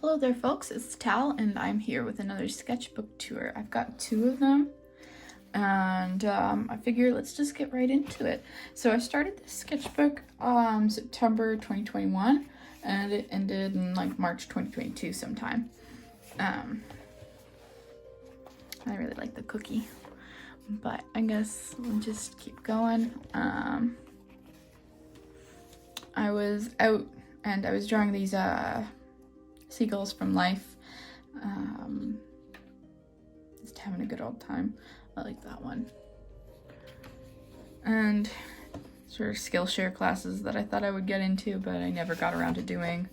Hello there folks, it's Tal and I'm here with another sketchbook tour. I've got 2 of them and I figure let's just get right into it. So I started this sketchbook September 2021 and it ended in like March 2022 sometime. I really like the cookie, but I guess we'll just keep going. I was out and I was drawing these seagulls from life. Just having a good old time. I like that one. And sort of Skillshare classes that I thought I would get into, but I never got around to doing.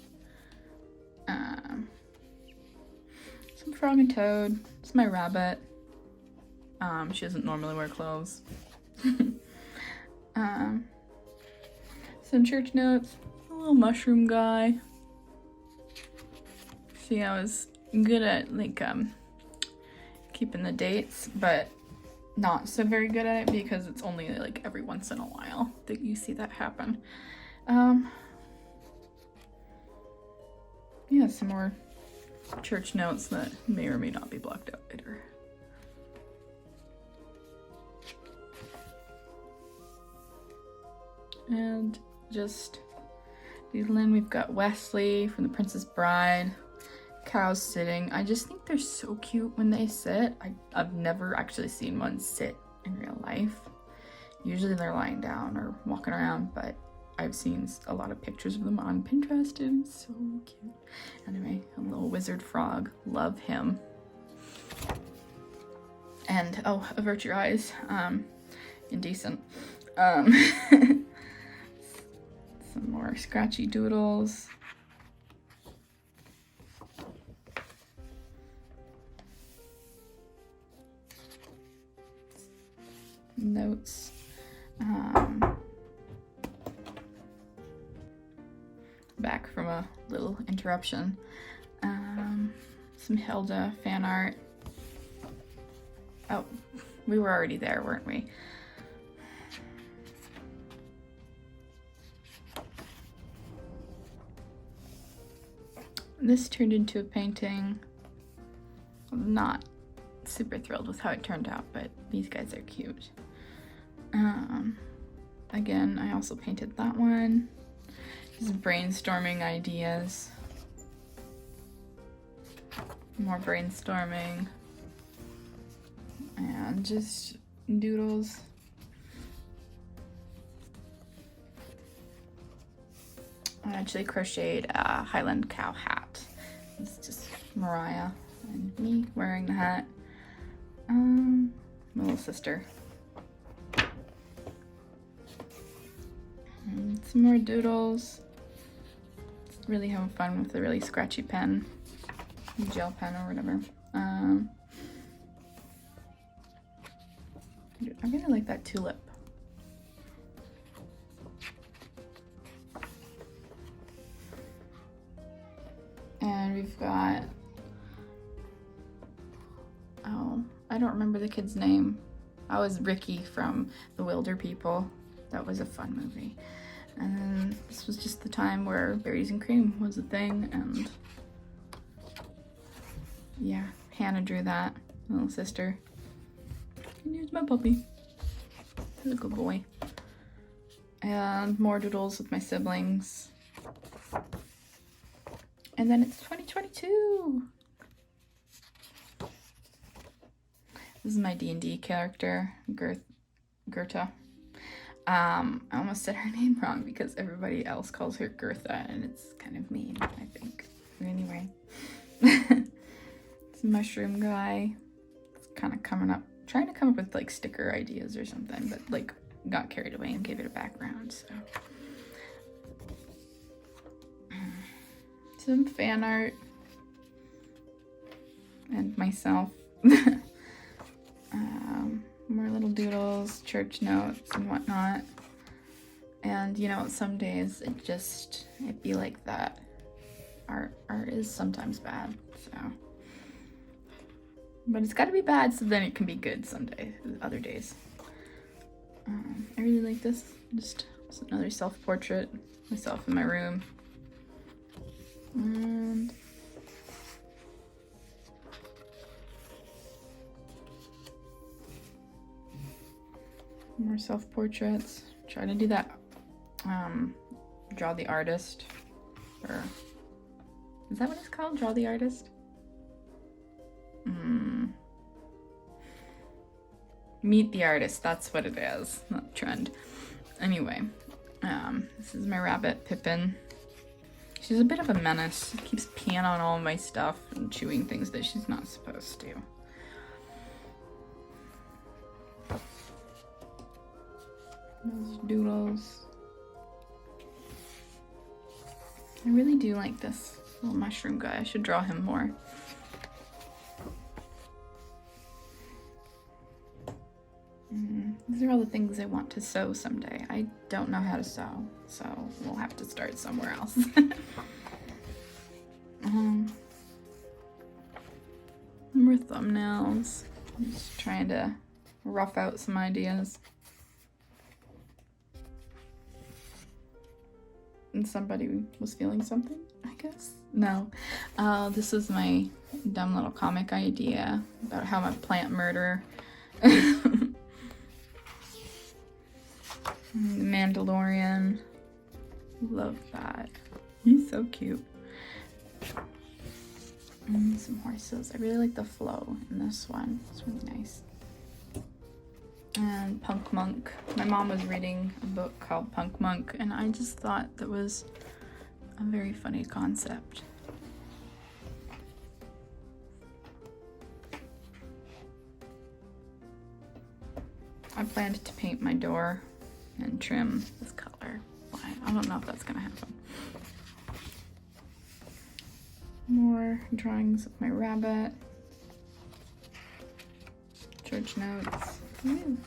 Some Frog and Toad. It's my rabbit. She doesn't normally wear clothes. Some church notes. A little mushroom guy. See, I was good at like keeping the dates, but not so very good at it because it's only like every once in a while that you see that happen. Yeah, some more church notes that may or may not be blocked out later. And just doodling, we've got Wesley from The Princess Bride. Cows sitting. I just think they're so cute when they sit. I've never actually seen one sit in real life. Usually they're lying down or walking around, but I've seen a lot of pictures of them on Pinterest and it's so cute. Anyway, a little wizard frog. Love him. And, oh, avert your eyes. Indecent. Some more scratchy doodles. Notes. Back from a little interruption. Some Hilda fan art. Oh, we were already there, weren't we? This turned into a painting. I'm not super thrilled with how it turned out, but these guys are cute. Again, I also painted that one. Just brainstorming ideas. More brainstorming. And just doodles. I actually crocheted a Highland cow hat. It's just Mariah and me wearing the hat. My little sister. And some more doodles. Just really having fun with the really scratchy pen. Gel pen or whatever. I really like that tulip. And we've got, oh, I don't remember the kid's name. I was Ricky from The Wilder People. That was a fun movie. And then this was just the time where berries and cream was a thing, and yeah, Hannah drew that, my little sister. And here's my puppy. He's a good boy. And more doodles with my siblings. And then it's 2022. This is my D&D character, Gerta. I almost said her name wrong because everybody else calls her Gertha, and it's kind of mean, I think. But anyway. It's a mushroom guy. It's kind of trying to come up with like sticker ideas or something, but like got carried away and gave it a background, so. Some fan art. And myself. More little doodles, church notes and whatnot. And you know, some days it'd be like that. Art is sometimes bad, so. But it's gotta be bad so then it can be good other days. I really like this. Just another self-portrait, myself in my room. And More self-portraits. Try to do that, draw the artist, or is that what it's called? Draw the artist? Meet the artist, that's what it is, not trend. Anyway, this is my rabbit, Pippin. She's a bit of a menace. She keeps peeing on all my stuff and chewing things that she's not supposed to. Those doodles. I really do like this little mushroom guy. I should draw him more. These are all the things I want to sew someday. I don't know how to sew, so we'll have to start somewhere else. More thumbnails. I'm just trying to rough out some ideas. And somebody was feeling something, I guess? No. This is my dumb little comic idea about how I'm a plant murderer. The Mandalorian. Love that. He's so cute. And some horses. I really like the flow in this one. It's really nice. And Punk Monk. My mom was reading a book called Punk Monk, and I just thought that was a very funny concept. I planned to paint my door and trim this color. I don't know if that's gonna happen. More drawings of my rabbit. Church notes. Ooh.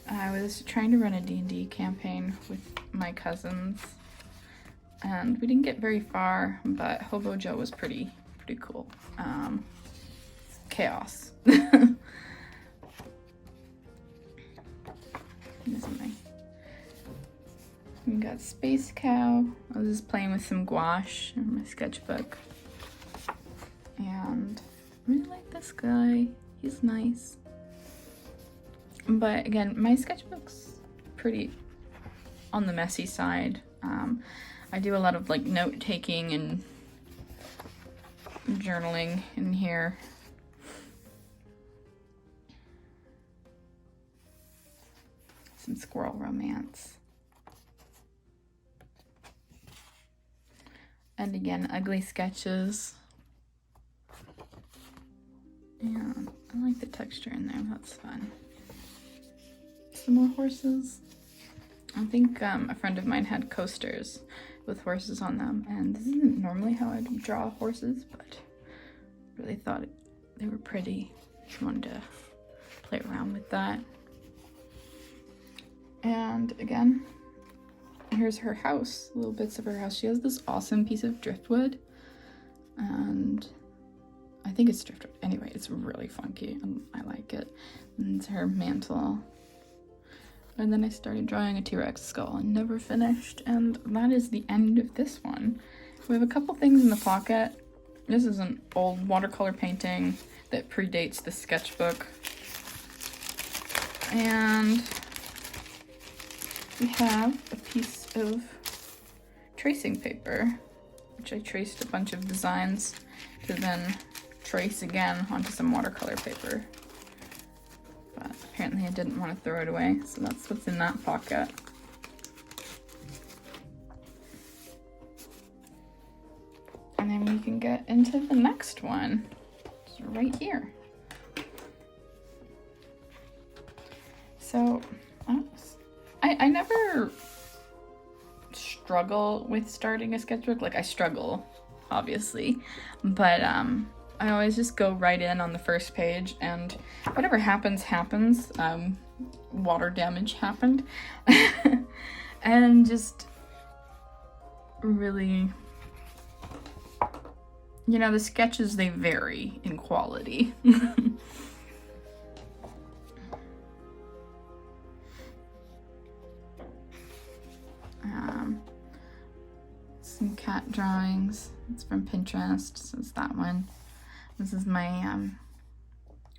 I was trying to run a D&D campaign with my cousins, and we didn't get very far, but Hobo Joe was pretty cool. Chaos. We got Space Cow. I was just playing with some gouache in my sketchbook. And I really like this guy. He's nice. But again, my sketchbook's pretty on the messy side. I do a lot of like note taking and journaling in here. Some squirrel romance. And again, ugly sketches. And I like the texture in there, that's fun. Some more horses. I think a friend of mine had coasters with horses on them, and this isn't normally how I draw horses, but really thought they were pretty. Just wanted to play around with that. And again, here's her house, little bits of her house. She has this awesome piece of driftwood, and I think it's driftwood. Anyway, it's really funky and I like it. And it's her mantle. And then I started drawing a T-Rex skull and never finished. And that is the end of this one. We have a couple things in the pocket. This is an old watercolor painting that predates the sketchbook. And we have a piece of tracing paper, which I traced a bunch of designs to then trace again onto some watercolor paper. But apparently I didn't want to throw it away, so that's what's in that pocket. And then we can get into the next one, which is right here. So, I never struggle with starting a sketchbook. Like, I struggle, obviously, but I always just go right in on the first page, and whatever happens, happens. Water damage happened. And just really, you know, the sketches, they vary in quality. drawings. It's from Pinterest, so it's that one. This is my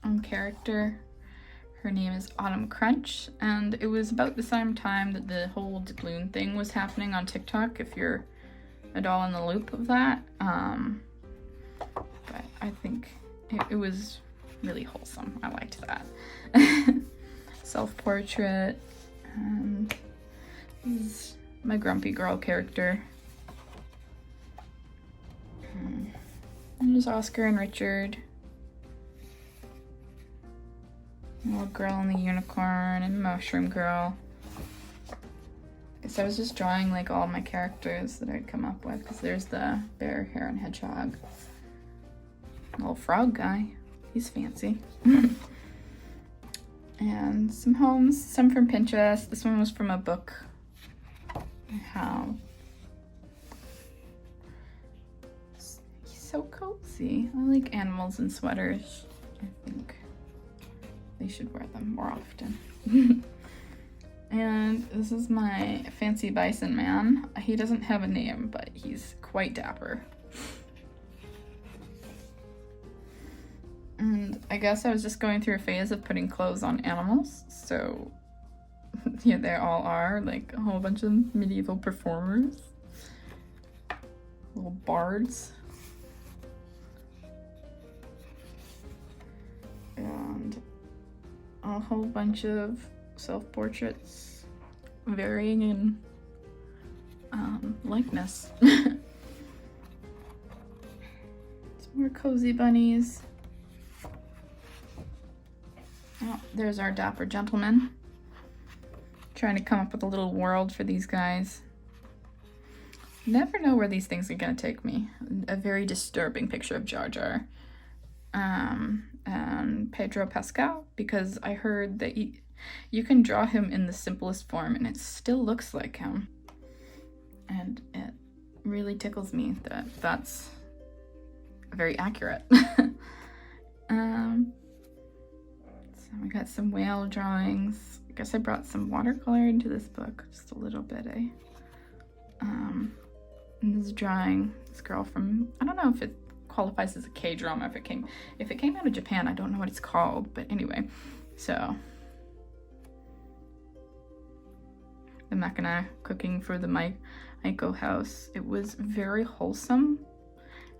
own character. Her name is Autumn Crunch, and it was about the same time that the whole doubloon thing was happening on TikTok, if you're at all in the loop of that. But I think it was really wholesome. I liked that. Self-portrait, and this is my grumpy girl character. And there's Oscar and Richard. Little girl and the unicorn and mushroom girl. I guess I was just drawing like all my characters that I'd come up with, because there's the bear, hare, and hedgehog. Little frog guy. He's fancy. And some homes, some from Pinterest. This one was from a book. How he's so cozy. I like animals and sweaters. I think they should wear them more often. And this is my fancy bison man. He doesn't have a name, but he's quite dapper. And I guess I was just going through a phase of putting clothes on animals, so yeah, they all are, like a whole bunch of medieval performers. Little bards. And a whole bunch of self-portraits varying in likeness. Some more cozy bunnies. Oh, there's our dapper gentleman. Trying to come up with a little world for these guys. Never know where these things are gonna take me. A very disturbing picture of Jar Jar. And Pedro Pascal, because I heard that you can draw him in the simplest form and it still looks like him. And it really tickles me that that's very accurate. So we got some whale drawings. I guess I brought some watercolor into this book, just a little bit, eh? And this drawing, this girl from, I don't know if it qualifies as a K-drama, if it came out of Japan, I don't know what it's called, but anyway, so the Machina cooking for the Maiko house. It was very wholesome,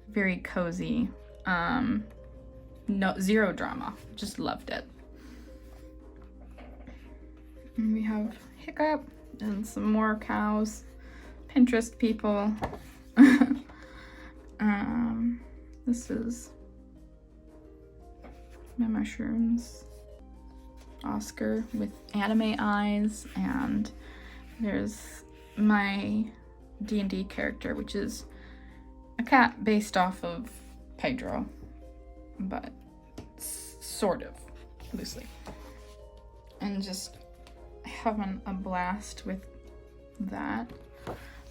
very cozy, zero drama, just loved it. And we have Hiccup and some more cows, Pinterest people. This is my mushrooms. Oscar with anime eyes, and there's my D&D character, which is a cat based off of Pedro, but sort of loosely. And just having a blast with that.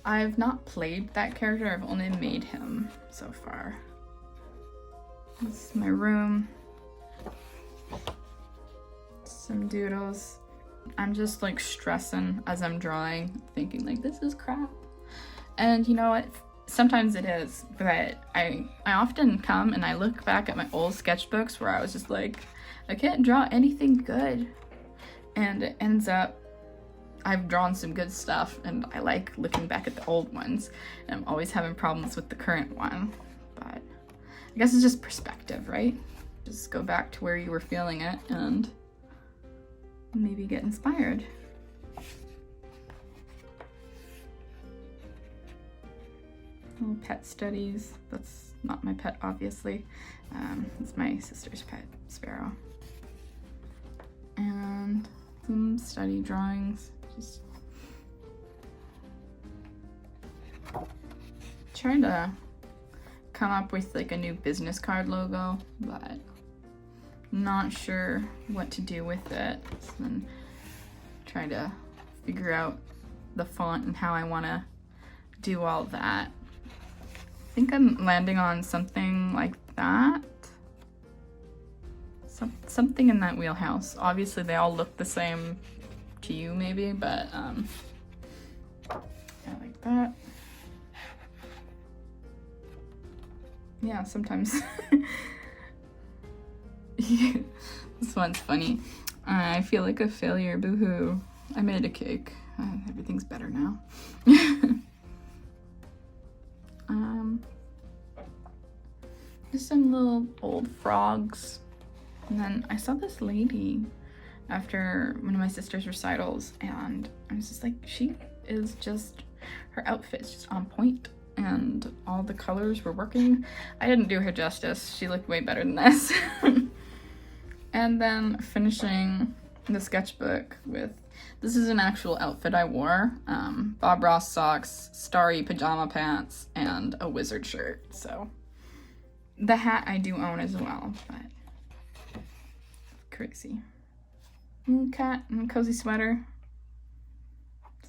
I've not played that character, I've only made him so far. This is my room. Some doodles. I'm just like stressing as I'm drawing, thinking like, this is crap. And you know what? Sometimes it is, but I often come and I look back at my old sketchbooks where I was just like, I can't draw anything good. And it ends up, I've drawn some good stuff and I like looking back at the old ones. And I'm always having problems with the current one. But I guess it's just perspective, right? Just go back to where you were feeling it and maybe get inspired. Little pet studies. That's not my pet, obviously. It's my sister's pet, Sparrow. And some study drawings. Just trying to come up with like a new business card logo, but not sure what to do with it. So then trying to figure out the font and how I want to do all that. I think I'm landing on something like that. Something in that wheelhouse. Obviously they all look the same to you maybe, but I like that. yeah, sometimes. This one's funny. I feel like a failure, boohoo. I made a cake. Everything's better now. Just some little old frogs. And then I saw this lady after one of my sister's recitals, and I was just like, she is just, her outfit's just on point, and all the colors were working. I didn't do her justice. She looked way better than this. And then finishing the sketchbook with, this is an actual outfit I wore. Bob Ross socks, starry pajama pants, and a wizard shirt. So the hat I do own as well, but crazy. Cat and cozy sweater,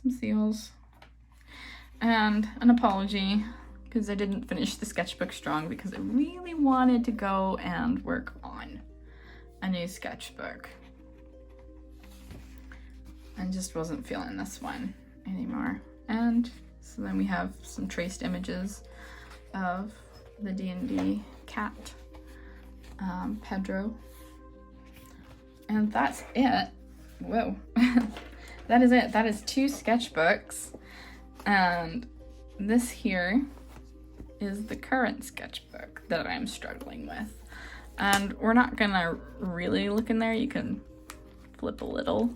some seals, and an apology because I didn't finish the sketchbook strong because I really wanted to go and work on a new sketchbook. I just wasn't feeling this one anymore. And so then we have some traced images of the D&D cat, Pedro. And that's it. Whoa. That is it. That is 2 sketchbooks. And this here is the current sketchbook that I'm struggling with. And we're not gonna really look in there. You can flip a little,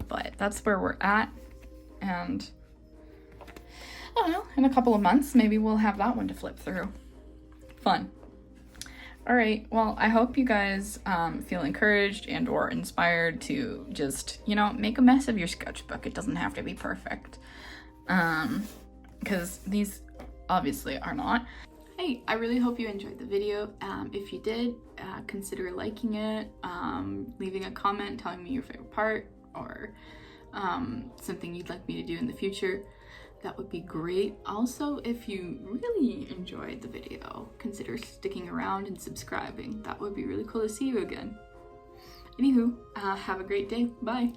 but that's where we're at. And I don't know, in a couple of months, maybe we'll have that one to flip through. Fun. All right, well, I hope you guys feel encouraged and or inspired to just, you know, make a mess of your sketchbook. It doesn't have to be perfect, because these obviously are not. Hey, I really hope you enjoyed the video. If you did, consider liking it, leaving a comment telling me your favorite part, or something you'd like me to do in the future. That would be great. Also, if you really enjoyed the video, consider sticking around and subscribing. That would be really cool to see you again. Anywho, have a great day. Bye.